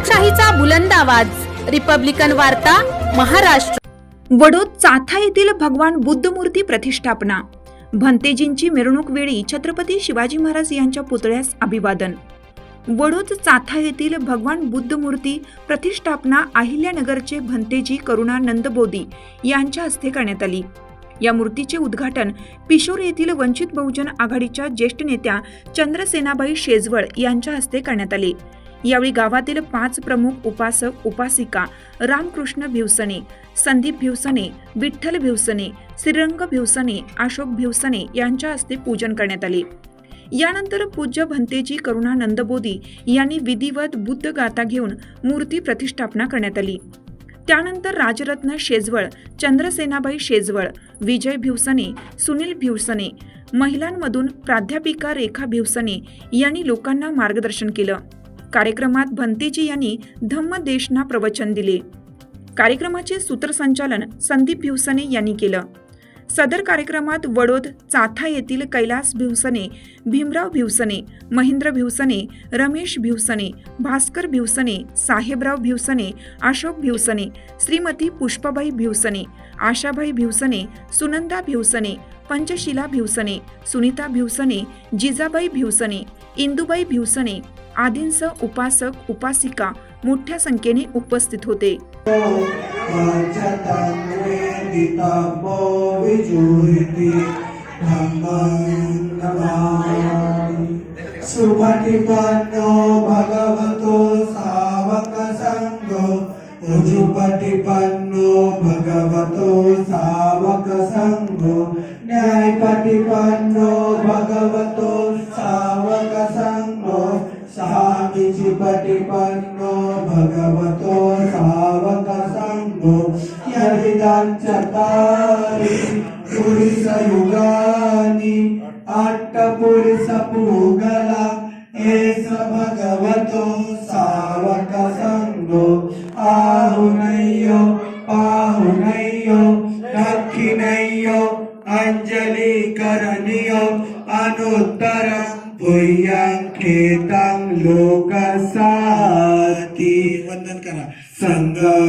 लोकशाहीचा बुलंद आवाज, रिपब्लिकन वार्ता, महाराष्ट्र। वडोद चाथा येथील भगवान बुद्ध मूर्ती प्रतिष्ठापना। भंतेजींची मिरवणूक वेळी छत्रपती शिवाजी महाराज यांच्या पुतळ्यास अभिवादन। वडोद चाथा येथील भगवान बुद्ध मूर्ती प्रतिष्ठापना अहिल्यानगरचे भंतेजी करुणानंद बोधी यांच्या हस्ते करण्यात आली। या मूर्तीचे उद्घाटन पिशोर येथील वंचित बहुजन आघाडीच्या ज्येष्ठ नेत्या चंद्रसेनाबाई शेजवळ यांच्या हस्ते करण्यात आले। यावेळी गावातील 5 प्रमुख उपासक उपासिका रामकृष्ण भिवसने, संदीप भिवसने, विठ्ठल भिवसने, श्रीरंग भिवसने, अशोक भिवसने यांच्या हस्ते पूजन करण्यात आले। यानंतर पूज्य भंतेजी करुणानंद बोधी यांनी विधिवत बुद्ध गाथा घेऊन मूर्ती प्रतिष्ठापना करण्यात आली। त्यानंतर राजरत्न शेजवळ, चंद्रसेनाबाई शेजवळ, विजय भिवसने, सुनील भिवसने, महिलांमधून प्राध्यापिका रेखा भिवसने यांनी लोकांना मार्गदर्शन केलं। कार्यक्रमात भंतेजी यांनी धम्मदेशना प्रवचन दिले। कार्यक्रमाचे सूत्रसंचालन संदीप भिवसने यांनी केलं। सदर कार्यक्रमात वडोद चाथा येथील कैलास भिवसने, भीमराव भिवसने, महेंद्र भिवसने, रमेश भिवसने, भास्कर भिवसने, साहेबराव भिवसने, अशोक भिवसने, श्रीमती पुष्पाबाई भिवसने, आशाबाई भिवसने, सुनंदा भिवसने, पंचशिला भिवसने, सुनीता भिवसने, जिजाबाई भिवसने, इंदुबाई भिवसने आदींसह उपासक उपासिका मोठ्या संख्येने उपस्थित होते। सुपटिपन्नो भगवतो सावक संघो, उजुपटिपन्नो भगवतो सावक संघो, न्यायपटिपन्नो भगवतो सावक संघो, सामीचिपटिपन्नो भगवतो सावक संघो। यदिदं चत्वारि पुरुषयुगानि अट्टपुरुषपूगला एष भगवतो सावक संघो। आहुनय्यो पाहुनय्यो दक्षिणय्यो अंजलि करणीयो अनुत्तरं भूयं खेतं लोकसाति। वंदन करा। संगं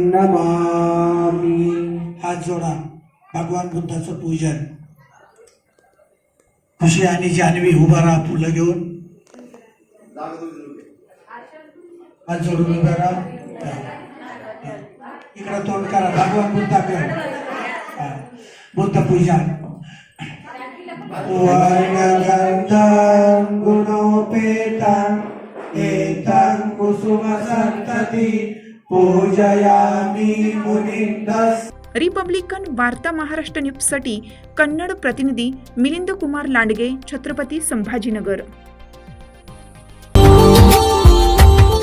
नमामि। हात जोडा। भगवान बुद्धाचं पूजन। खुशी आणि जान्हवी उभा राहा फुलं घेऊन। हात जोडून उभा राहा। इकडे तोंड करा। भगवान बुद्धाकडे बुद्ध पूजन। वर्णगन्धं गुणोपेतं एतं कुसुमसन्तति पूजयामि मुनिन्दस्। रिपब्लिकन वार्ता महाराष्ट्र न्यूजसाठी कन्नड प्रतिनिधी Milind Kumar Landge, Chhatrapati Sambhajinagar.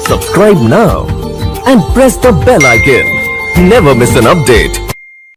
Subscribe now and press the bell icon. Never miss an update.